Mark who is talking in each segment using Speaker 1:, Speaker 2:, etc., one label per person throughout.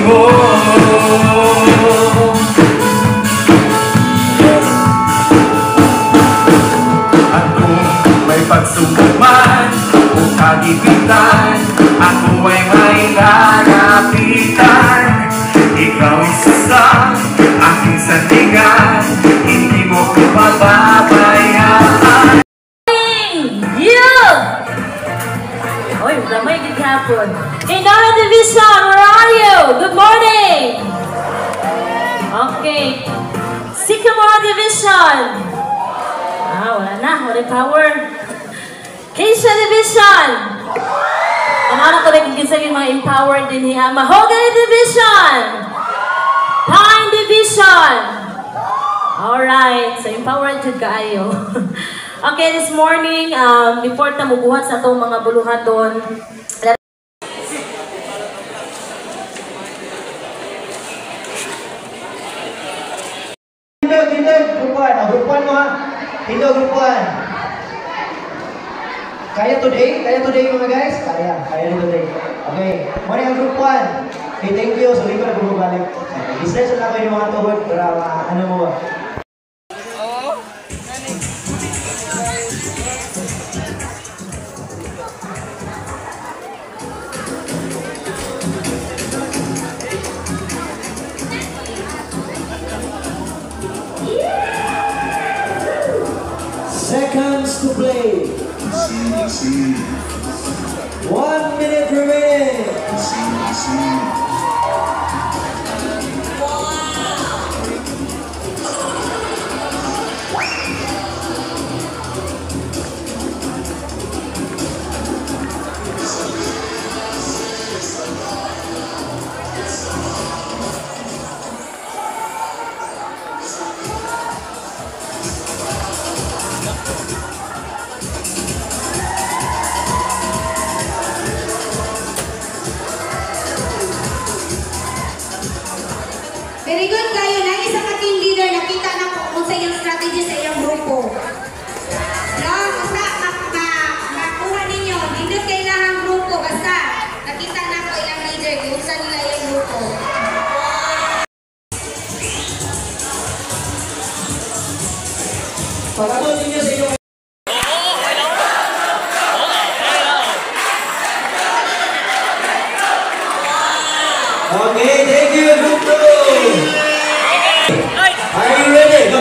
Speaker 1: mo. At kung may pagsubok man o kagipitan, ako ay may lalapitan. Ikaw isa sa aking sandigan, hindi mo ko mababayaan.
Speaker 2: Oy, damay good hapon. Inara Division, where are you? Good morning. Okay. Sycamore Division. Wala na. Wala power. Keisha Division. Ano ko rin kinsa yung mga empowered din niya. Mahogany Division. Pine Division. Alright. So, empowered jud kaayo. Okay, this morning, before ta mubuhat sa itong mga buluhaton,
Speaker 3: Tindog, grupuan. Grupuan mo ha. Tindog, grupuan. Kaya today mga guys? Kaya today. Okay, muna yung grupuan. Okay, thank you. So, hindi ko na bumabalik. Isa-isa na kayo yung mga tuhod para ano mo ba? Seconds to play. 1 minute remaining.
Speaker 4: Very good kayo. Lagi sa ka-team leader, nakita na kung sa iyong strategy sa iyong grupo. No? Basta makuha ninyo. Hindi kailangan grupo. Basta nakita na ko iyong leader kung saan nila iyong grupo.
Speaker 3: Pagkatol ninyo sa iyong okay, thank you, group 2. Are you ready? Go.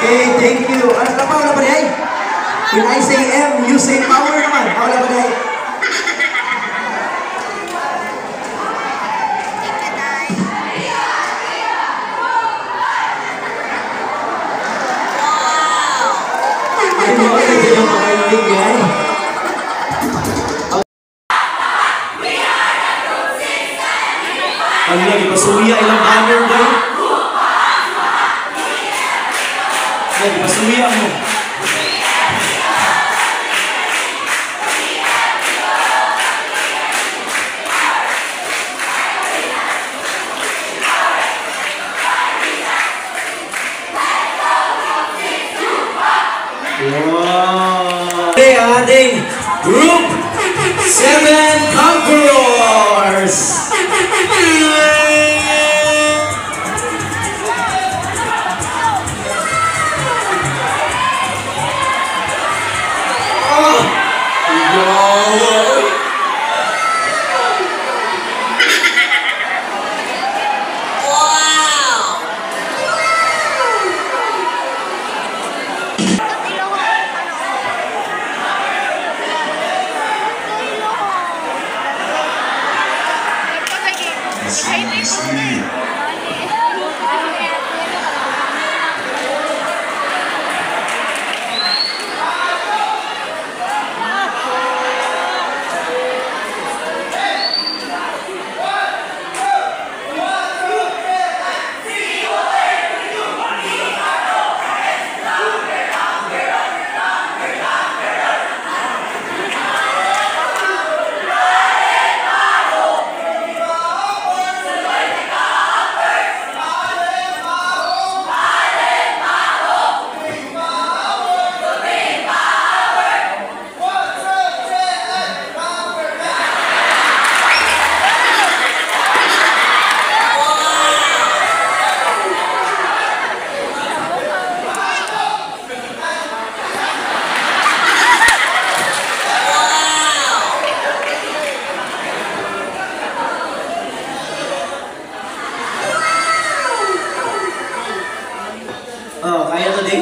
Speaker 3: Okay, thank you. Ano ka pa? Wala ba day? When I say M, you say power naman. Wala ba day? Ano lagi pa suya ilang banner ba? Lagi pa suya mo. Wow! Ating Group 7 Conquerors! Oh! Oh, kaya today?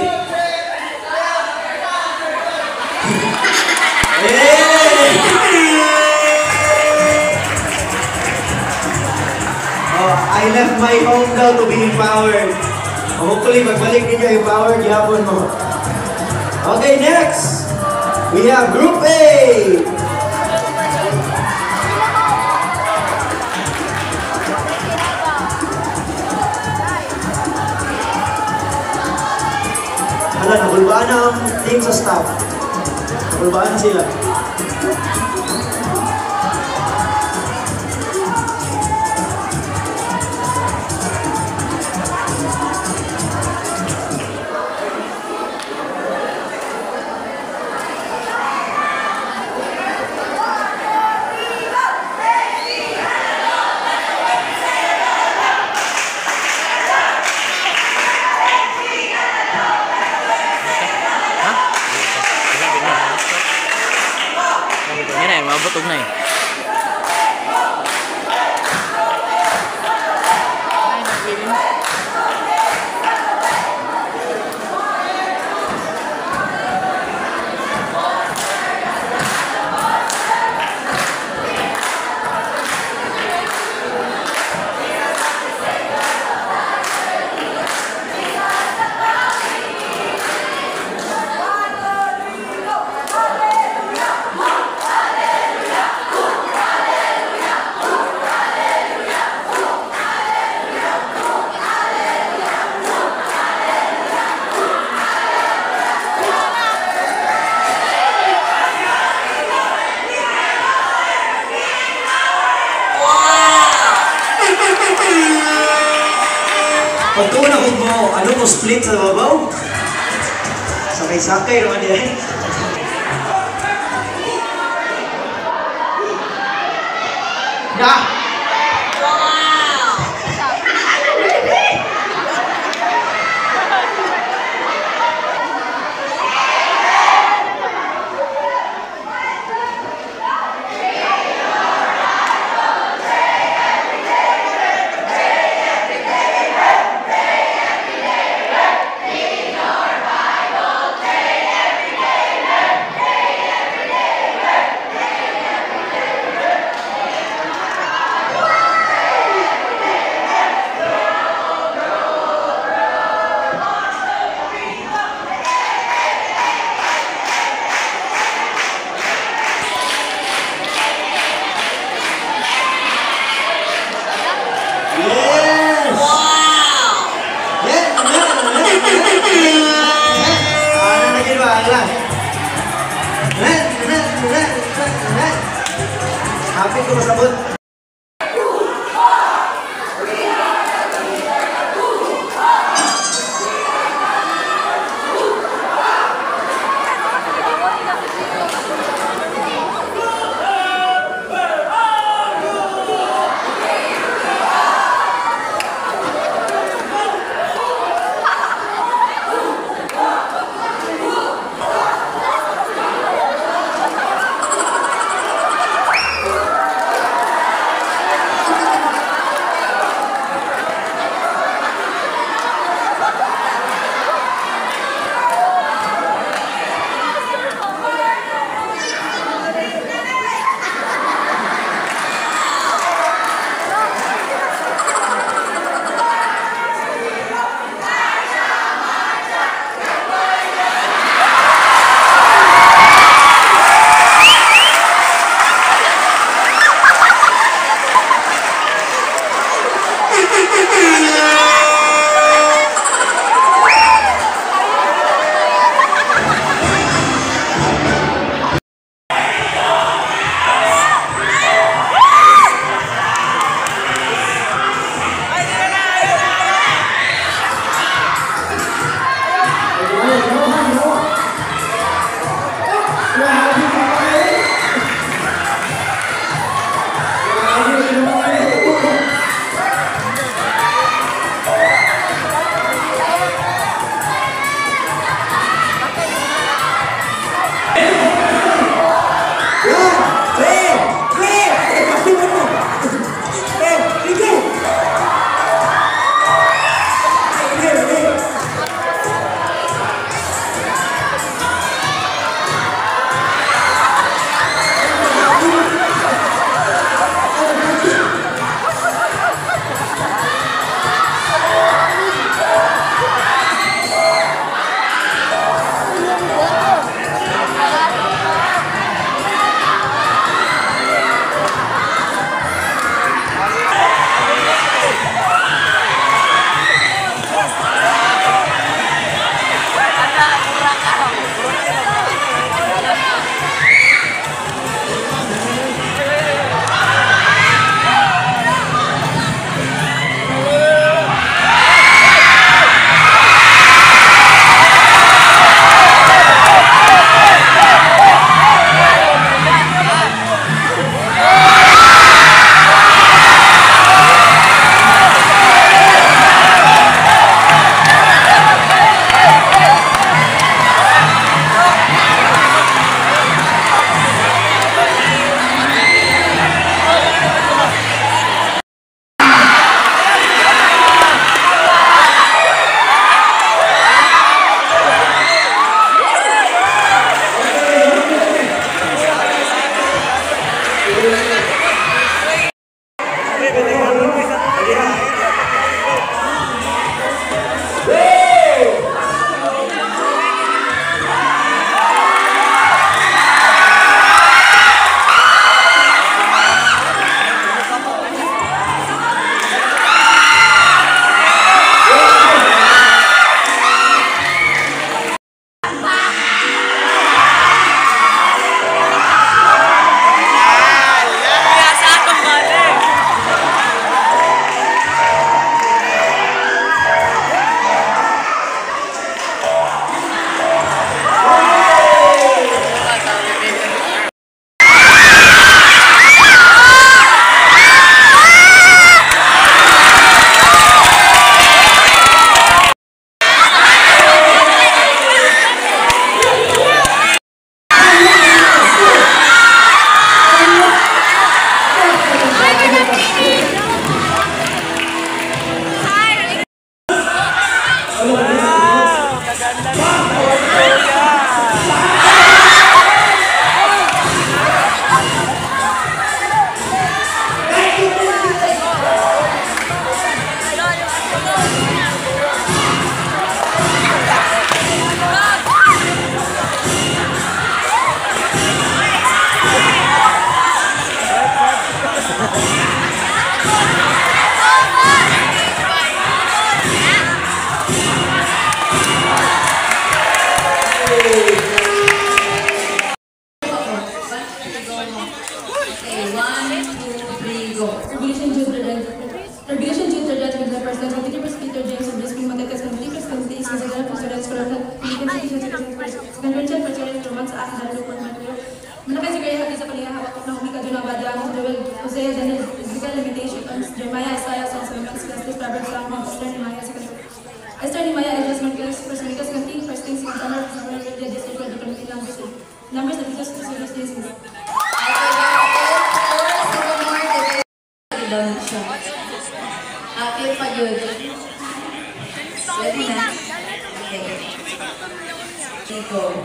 Speaker 3: Oh, I left my home daw to be empowered. Hopefully, magbalik ninyo yung power gihapon mo. Okay, next! We have Group A! Hala, nabulbaan na ang team sa staff. Nabulbaan na sila.
Speaker 5: Mabutog na eh. Pagtuon ako mo, ano mo split sa babaw? Sakay-sakay naman yan. Yeah! Happy ko masabot.
Speaker 4: Okay, 1, 2, 3, go.
Speaker 6: Tradition due to that with the President of the Peter James of this being Magatas and the President is as a girl for students for convention for children for months after the report. Malaki siguro yung sa kanya hawak na humika doon ang badya ang Joel Jose then his physical limitations Jeremiah Isaiah songs and Ecclesiastes Proverbs Psalm Esther Nehemiah Esther Nehemiah adjustment class Personikas Kanting First Things in Summer Religious for the Convention Numbers that Jesus Christ is
Speaker 4: Apil pa yun. Ready na?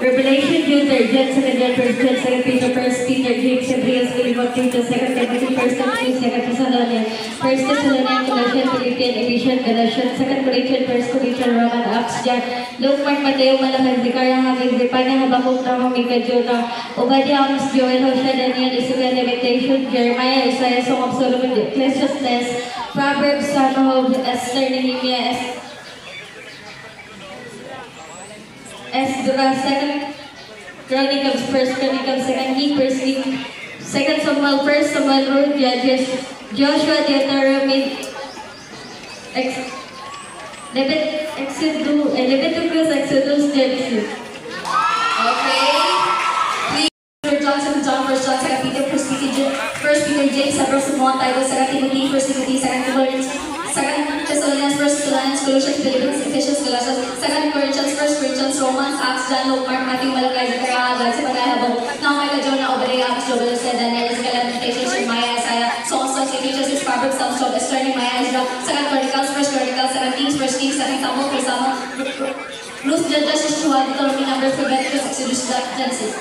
Speaker 2: Revelation, Jude, John, 2 John, 1 John, 2 Peter, 1 Peter, James, Gabriel, Philemon, Tito, 2 Timothy, 1 Timothy, 2 Thessalonians, 1 Thessalonians, Colossians, Philippians, Ephesians, Galatians, 2 Corinthians, 1 Corinthians, Roman, Acts, John, Luke, Mark, Mateo, Malachi, Zechariah, Haggai, Zephaniah, Habakkuk, Nahum, Micah, Jonah, Obadiah, Amos, Joel, Hosea, Daniel, Ezekiel, Lamentation, Jeremiah, Isaiah, Song of Solomon, Ecclesiastes, Proverbs, Psalm, Esther, Nehemiah, Second Chronicles, First Chronicles, Second King, First King, Second Samuel, First Samuel, Ruth, Judges, Joshua, Deuteronomy, Leviticus, Exodus, Genesis.
Speaker 4: Okay. Please, Johnson, John, 1 John, 2 Peter, 1 Peter, James, 2 Titus, 2 Timothy, 1 Timothy, 2 Corinthians, 2 Thessalonians, 1 Thessalonians, Colossians, Philippians, Ephesians, Galatians, 2 Corinthians, 1 Corinthians, Romans, Acts, John, Luke, Mark, Matthew, Malachi, Zechariah, Haggai, Zephaniah, Habakkuk, Nahum, Micah, Jonah, Obadiah, Amos, Joel, Hosea, Daniel, Ezekiel, Lamentation, Jeremiah, Isaiah, Songs, Ecclesiastes, Proverbs, Psalms, Job, Esther, Nehemiah, Ezra, 2 Chronicles, 1 Chronicles, 2 Kings, 1 Kings, 2 Samuel, 1 Samuel, Ruth, Judges, Joshua, Deuteronomy, Numbers, Leviticus, Exodus, Genesis.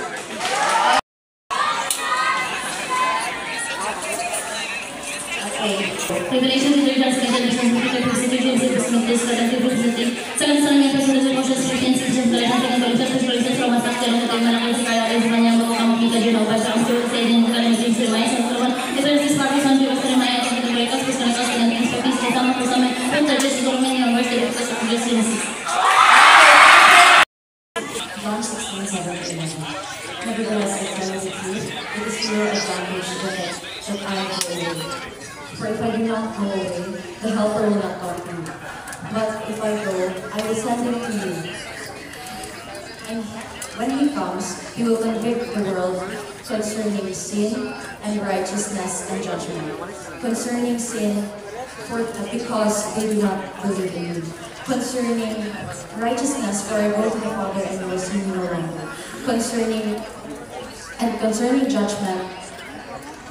Speaker 2: Revelation, Peter, John, 2 Peter, 1 Peter, James, 2 Timothy, 2 Timothy, 2 Thessalonians, 1 Colossians, Philippians, Ephesians, Galatians, 2 Corinthians, Romans, Acts, John, Malachi, Zechariah, Zephaniah, Habakkuk, Micah, Jonah, Obadiah, Amos, Joel, Hosea, Daniel, James, Jeremiah, Solomon, Ecclesiastes, Proverbs, Psalm, Job, Nehemiah, Chronicles, Chronicles, 2 Kings, 1 Kings, 2 Samuel, 1 Samuel, 1 Judges, Deuteronomy, Numbers, Leviticus, Exodus, Genesis.
Speaker 6: John 16:7-11. Nevertheless, I tell you the truth, it is to your advantage that I go away. For if I do not go away, the Helper will not come to you. But if I go, I will send him to you. And when he comes, he will convict the world concerning sin and righteousness and judgment. Concerning sin, because they do not believe in me. Concerning righteousness, for I go to the Father and you will see me no longer. Concerning judgment,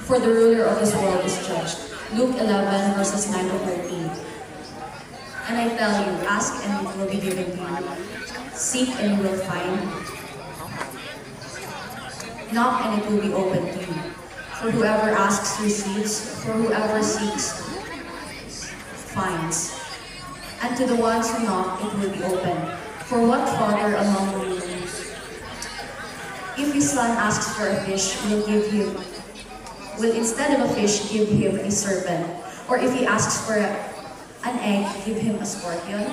Speaker 6: for the ruler of this world is judged. Luke 11, verses 9 to 13. And I tell you, ask and it will be given to you. Seek and you will find. Knock and it will be opened to you. For whoever asks receives, for whoever seeks finds. And to the ones who knock, it will be opened. For what father among you, if his son asks for a fish, will instead of a fish give him a serpent? Or if he asks for an egg, give him a scorpion?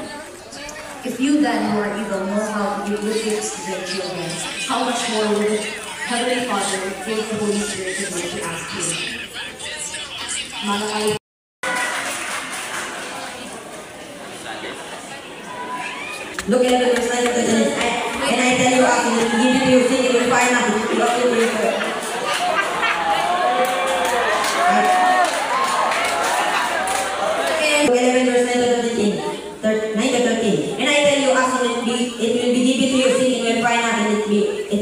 Speaker 6: If you then, who are evil, know how to give good gifts to their children, how much more will the Heavenly Father give the Holy Spirit to those who ask him? Malachi.
Speaker 7: Look at the verse 9 of the Genesis. And I tell you, after this, give it to you, think it will find out. You have to do it. Look 11 verse 9 to 13. And I tell you, ask and it will be given to you, seek and will find out, and it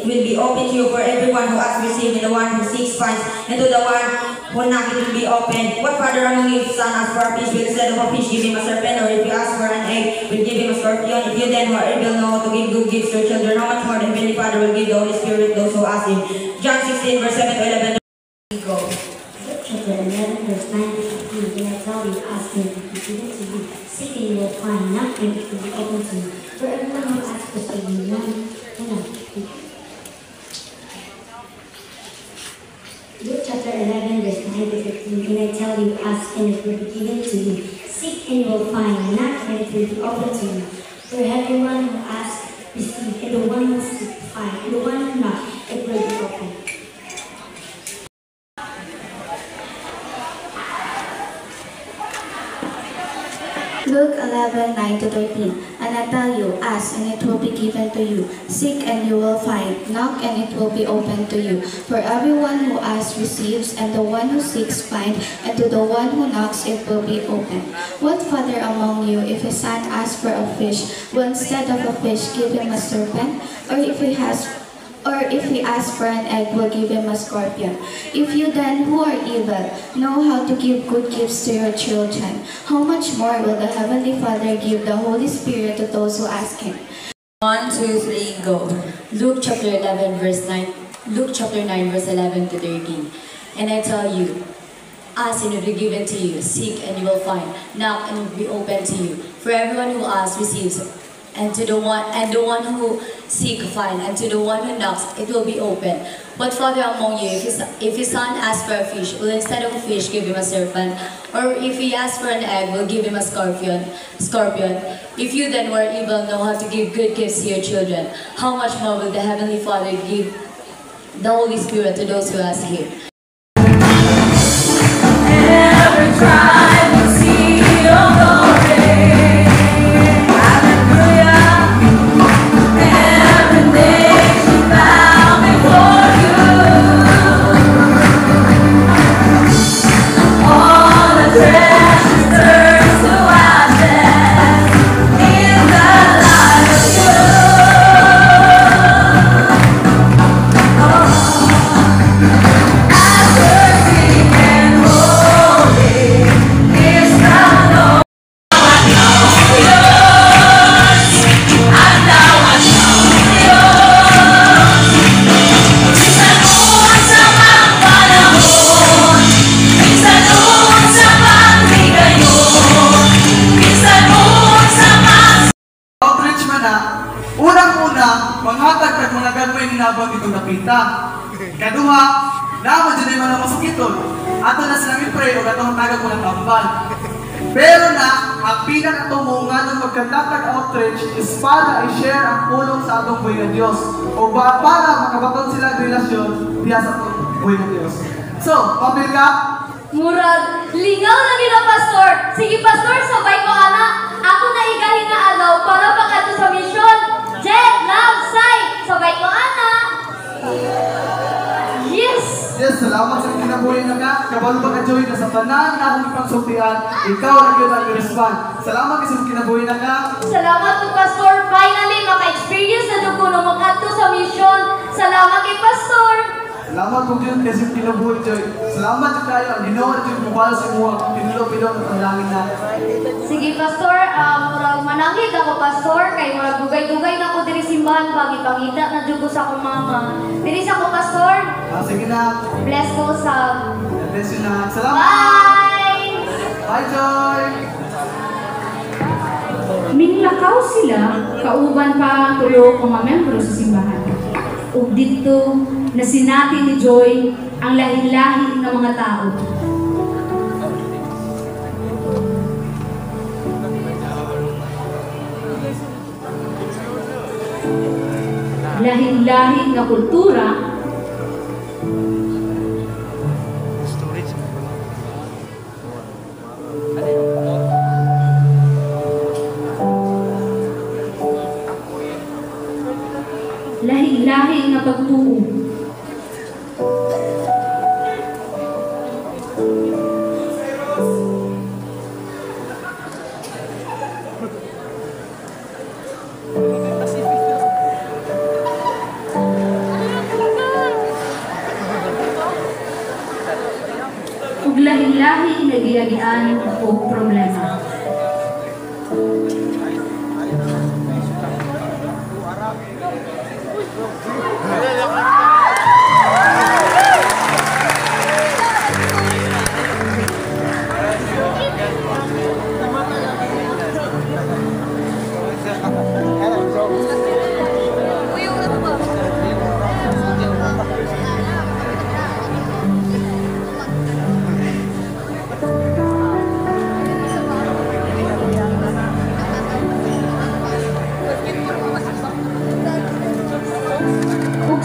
Speaker 7: will be open to you. For everyone who asks receives, and the one who seeks finds, and to the one who knocks it will be open. What father among you, if son asks for a fish, will instead of a fish give him a serpent? Or if you ask for an egg, will give him a scorpion? If you then, who are able, know how to give good gifts to your children, how much more the Heavenly Father will give the Holy Spirit those who ask him. John 16 verse 7 to 11. Go.
Speaker 8: Chapter 11, verse 9 to 15. And I tell you, ask and it will be given to you. Seek and you will find. Knock and it will be open to you. For everyone who asks receives, and Luke chapter 11, verse 9 to 15. And I tell you, ask and it will be given to you. Seek and you will find. Knock and it will be open to you. For everyone who asks receives, and the one who seeks finds, and the one who knocks, it will be open.
Speaker 9: Luke 11:9-13. And I tell you, ask and it will be given to you. Seek and you will find. Knock and it will be opened to you. For everyone who asks receives, and the one who seeks finds, and to the one who knocks it will be opened. What father among you, if his son asks for a fish, will instead of a fish give him a serpent? Or if he asks for an egg, will give him a scorpion? If you then, who are evil, know how to give good gifts to your children, how much more will the Heavenly Father give the Holy Spirit to those who ask Him?
Speaker 6: 1, 2, 3, go. Luke chapter 11, verse 9. Luke chapter 9, verse 11-13. And I tell you, ask and it will be given to you. Seek and you will find. Knock and it will be opened to you. For everyone who asks receives, and the one who seek find, and to the one who knocks it will be open. What father among you, if his son asks for a fish, will instead of a fish give him a serpent? Or if he asks for an egg, will give him a scorpion? If you then, who are evil, know how to give good gifts to your children, how much more will the Heavenly Father give the Holy Spirit to those who ask Him?
Speaker 1: Every tribe will see your glory.
Speaker 10: Manghatag ng mga gagawin hinabang itong napita. Kaduha, naman dyan ay mga masukiton. Ato na silang ipray o atong tagag mo ng tambal. Pero na, ang pinakatumungan ng magkandatag outreach is para i-share ang pulong sa atong buhay ng Diyos. O para makabaton sila ang relasyon diya sa atong buhay ng Diyos. So, pamil ka?
Speaker 2: Murag, lingaw na nila, Pastor. Sige, Pastor, sabay ko, anak. Ako na igahin na alaw para pagkato sa misyon. Jet, love, sight. Sabay ko, anak. Yes!
Speaker 10: Yes, salamat sa kinabuhi na ka. Kabalo ba ka-join na sa tanan na akong ipagsultian, ikaw na yun ang i-respond. Salamat kasi sa kinabuhi na ka.
Speaker 2: Salamat to, Pastor. Finally, maka-experience na doon ko na magkato sa misyon. Salamat kay Pastor.
Speaker 10: Salamat po dyan kasi sa kinabuhi, Joy. Salamat sa kayo. Ang ginawa na dyan mukha sa mga pinulo-pinulo ng panalangin na.
Speaker 2: Sige, Pastor. Murag manangit ako, Pastor. Kay murag dugay-dugay na ako diri simbahan pag ipangita na dyan ko sa akong mama. Diri sa ako, Pastor.
Speaker 10: Sige na.
Speaker 2: Bless ko sa...
Speaker 10: Bless you na. Salamat!
Speaker 2: Bye!
Speaker 10: Bye, Joy!
Speaker 11: Minglakaw sila, kauban pa ang tulo kong mga membro sa simbahan. Ug dito na sinati ni Joy ang lahi-lahi ng mga tao. Lahi-lahi na kultura, lahi-lahi nga pagtuo. Ug lahi-lahi nga giyagian o problema.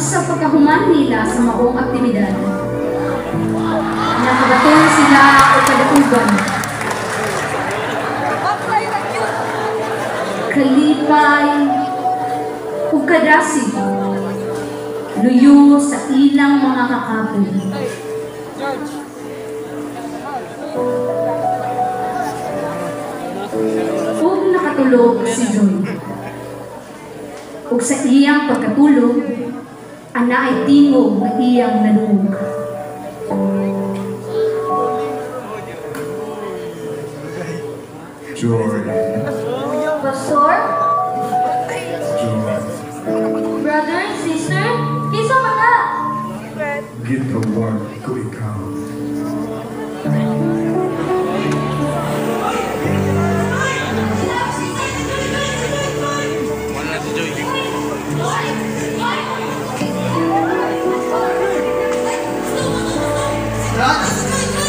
Speaker 11: Sa pagkahuman nila sa maong aktibidad, nakabaton sila o kadutugan. gamay, ug kadasig, luyo sa ilang mga kakapon. Ug nakatulog si Joy. Ug sa iyang pagkatulog, ana ay tingog na iyang nanungog.
Speaker 1: Joy.
Speaker 2: Pastor?
Speaker 1: Joy.
Speaker 2: Brother, sister? Kisa mga?
Speaker 1: Gitawag ko ikaw.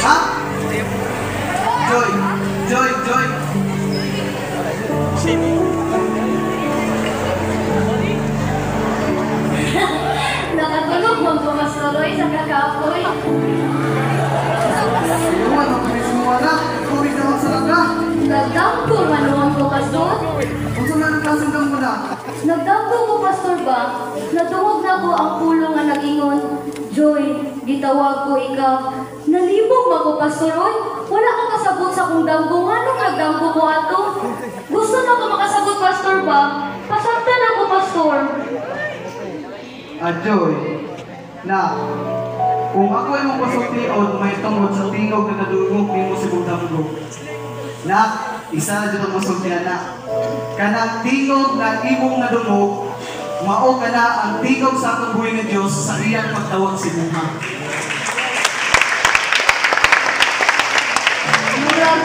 Speaker 10: Ha? Joy! Joy! Joy!
Speaker 2: Nakatulog mo po, Pastor, sa kakapoy.
Speaker 10: Iwan ang pinisimuala. Tubig naman sa laga.
Speaker 2: Nagdampo manuhan ko, Pastor.
Speaker 10: Kung sa meron kasundang mo na.
Speaker 2: Nagdampo ko, Pastor ba? Natuhog na ko ang pulo nga nag-ingon. Joy, gitawag ko ikaw. Nalibog mo ko, Pastor, oy. Wala ka kasabot sa kong damgo. Anong nagdampo ko ato? Gusto na ko makasabot, Pastor ba? Pasaktan ako, Pastor.
Speaker 10: Joy, na kung ako ay mong pasultiod, may tungod sa tingog na nadugog ni mo sa damgo. Na, isa na dito masultihan na. Kanang tingog na imong nadungog, mao ka na ang tingog sa atong buhay ni Diyos sa iyang pagtawag si Muha.
Speaker 2: Murag,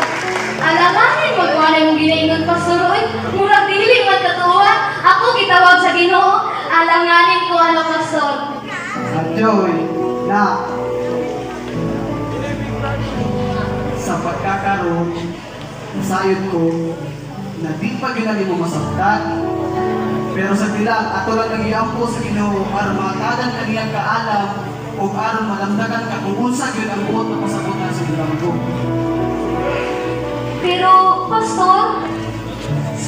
Speaker 2: alamanin mo kung ano yung ginaingon, Pastor, oy. Murag dili man katuwa. Ako gitawag sa Ginoo. Alanganin ko ano, Pastor.
Speaker 10: Joy, na sa pagkakaroon, sayod ko na di pa ginali mo masaktan, pero sa tilang ato lang nag-iampo sa Ginoo para makatagan kaniyang kaalam o aron malamdagan ka kung unsa yun ang buot na pasakutan sa ilang ko.
Speaker 2: Pero, Pastor,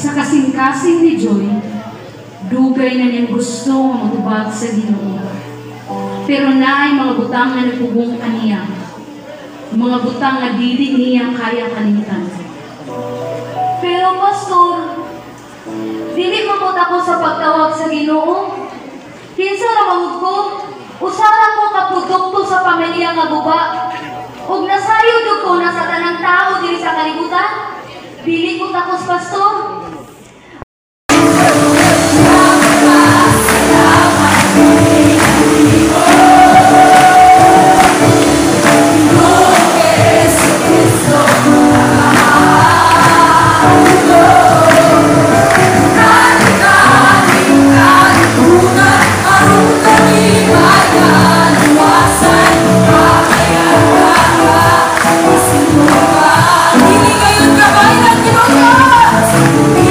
Speaker 11: Sa kasing-kasing ni Joy, dugay na niyang gusto nga matubag sa Ginoo. Pero naay mga butang nga nagpugong kaniya. Mga butang nga dili niya kaya kalimtan.
Speaker 2: pero Pastor, dili mamot ako sa pagtawag sa Ginoo. Kinsa ra mangud ko, usara ko kapudokto sa pamilya nga guba. Ug nasayod ko na sa tanang tao diri sa kalibutan. Dili ko takos, Pastor.
Speaker 12: Hindi kayo kabayan, Ginoo!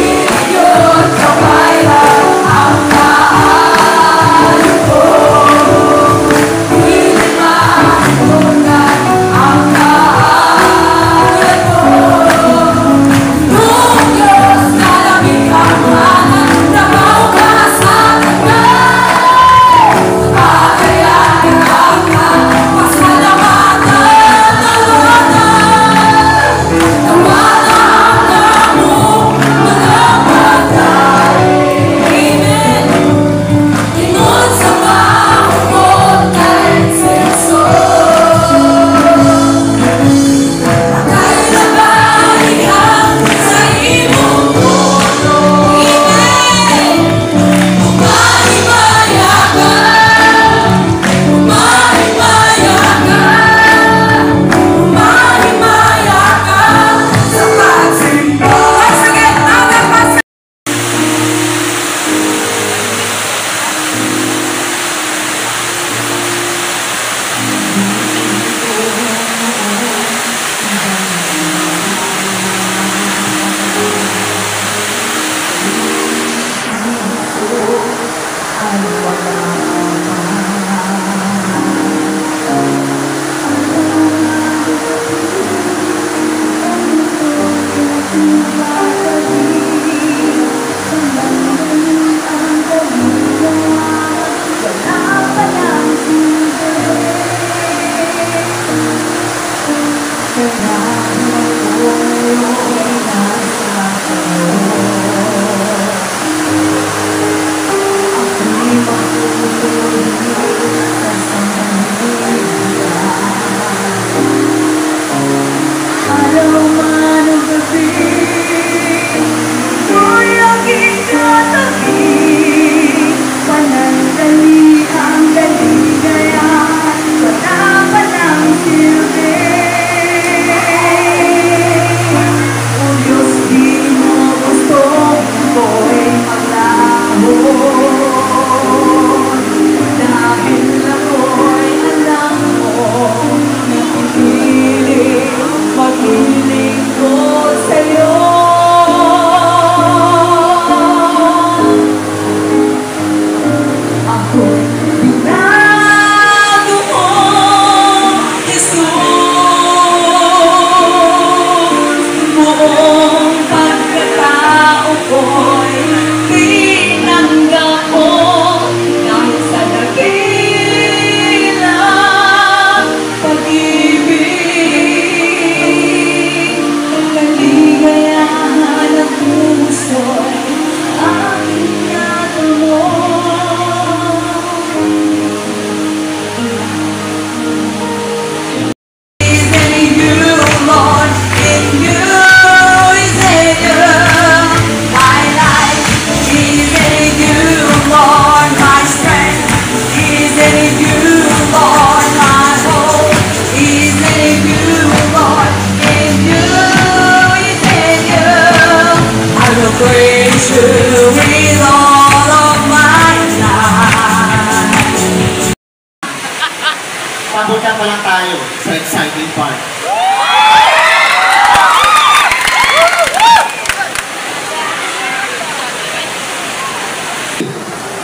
Speaker 12: Papunta pa lang tayo sa exciting part.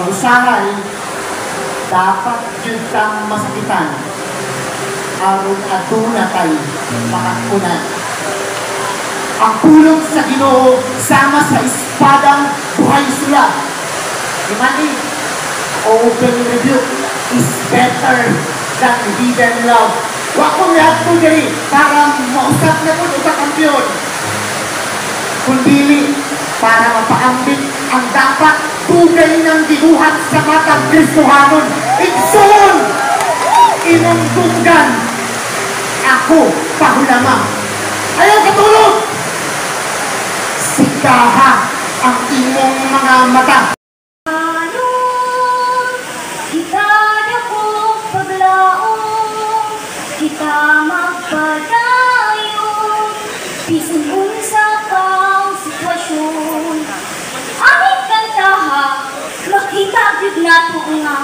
Speaker 12: Usahay, dapat yun kang masakitan. Aron atuna tayo makakunan. Ang pulong sa Ginoo sama sa espadang buhay sila. Imani, open rebuke is better than hidden love. Wa kong lahat po diri para mausap na po sa kampiyon. Kundi para mapaambit ang dapat tugay ng gibuhat sa matang Kristohanon. Igsoon! Imong tunggan. Ako, pahulamang. Ayaw katulog! Sikaha ang imong mga mata.
Speaker 8: Kita dako paglaong, kita magpadayon, bisan unsa pang sitwasyon. Aming kantaha, makita gyud nato nga,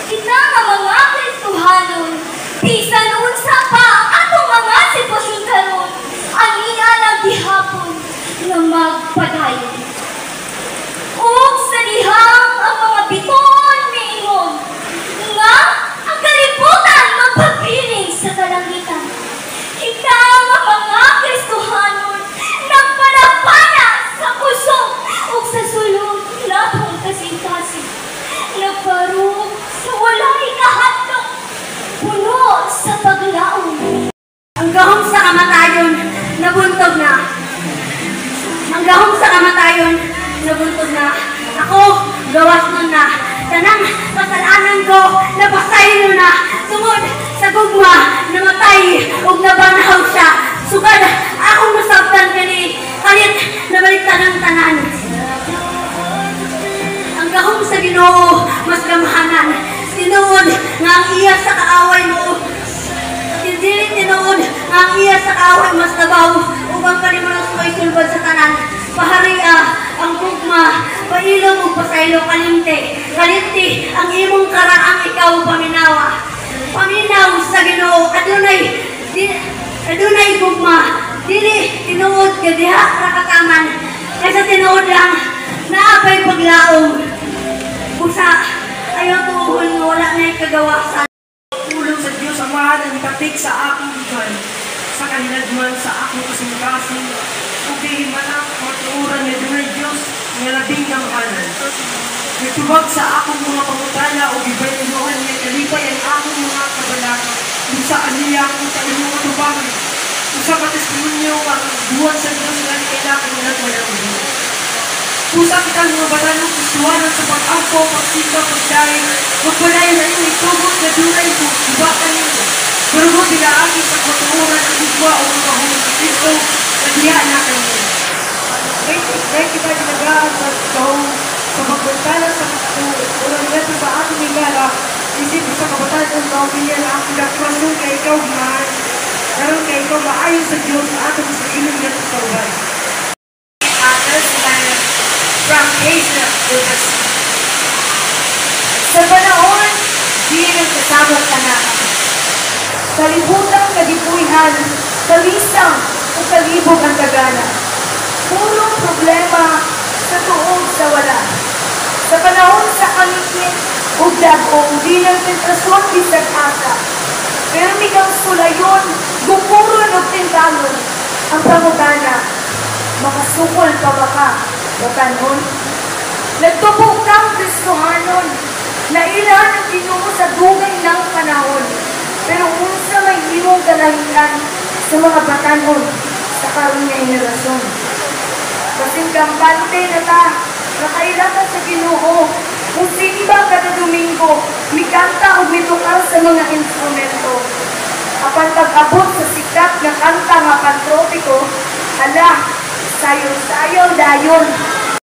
Speaker 8: kita nga mga Kristohanon, bisan unsa pa atong mga sitwasyon karon, ania lang gihapon nga magpadayon. Ug sa dihang ang mga biton miingon, nga ang kalibutan magpapiling sa kalangitan. Kita nga mga Kristohanon, nagpanapana sa puso ug sa sulod natong kasing-kasing. Nagparong sa walay kahadlok, puno sa paglaom. Ang gahom sa kamatayon, nabuntog na. Ang gahom sa kamatayon, nabuntog na. Ako, gawas nun na. Tanang kasalanan ko, napasay nun na. Tungod sa gugma, namatay, ug nabanaw siya. Sugad, akong nasabtan kani, kalit nabaliktad ng tanan. Ang gahom sa Ginoo, mas gamahanan. Tinuod nga ang iya sa kaaway mo. Dili tinuod nga ang iya sa kaaway mas nabaw. Ug ang kalimunos mo isulbad sa tanan. Paharia ang gugma, pailong ug pasaylo kalimte. Kalimte ang imong karaang ikaw paminawa. Paminaw sa Ginoo adunay gugma. Dili tinuod nga diha ra kataman. Kaysa tinuod lang naapay paglaom. Busa ayaw tuon nga wala na'y kagawasan.
Speaker 13: Tulong sa Diyos ang mahal ang katik sa akong lugar, sa kalinagman sa akong kasing-kasing, kung kahimanak, matuuran ni Dunay Diyos, nga labing ng kanan. Nagtubag sa akong mga pangutala o ibayunuhan niya kalipay ang akong mga kabalaka, kung saan niya akong sa inyong matubangan, kung sa katestimonyo ang buwan sa Diyos na kailangan nila walang Diyos. Pusa kitang mga batanong kusuwanan sa pag-ampo, pagsika, pagdahin, magpalayan na ito itugot na dunay ko, ibatan nito. Pero mo tinaagi sa matuuran ang gugma o magahong ito na diya na kanina. Kaya kita ginagaan sa kahong sa magpagkala sa matuuran. Ulang natin ba ating hingala, isip sa kabatan ng kaumiyan na ang pinagpasong kay ikaw ginahan. Karoon kay ikaw maayon sa Diyos sa atong sa inyong natin sa uban. From Asia to the sea. Sa panahon, di nagkasabot ka na. Kalibutang kadipuihan, kalisang o kalibog ang kagana. Puro problema sa tuog sa wala. Sa panahon sa kalikit o dagong, di nagtentrasyon bisag asa. Pero migang sulayon, gumuron o tintalon ang pangutana. Makasukol pa ba ka? Batanon, nagtubog kang Kristohanon, nailan ang Ginoo sa dugay ng panahon, pero unsa may imong kalahian sa mga batanon sa karon nga henerasyon. Kasing kampante na ta, nakailangan sa Ginoo, kung simba kada Domingo, mikanta o mitukar sa mga instrumento. Apan pag-abot sa sikat na kanta nga pantropiko, ala, sayo-sayo dayon.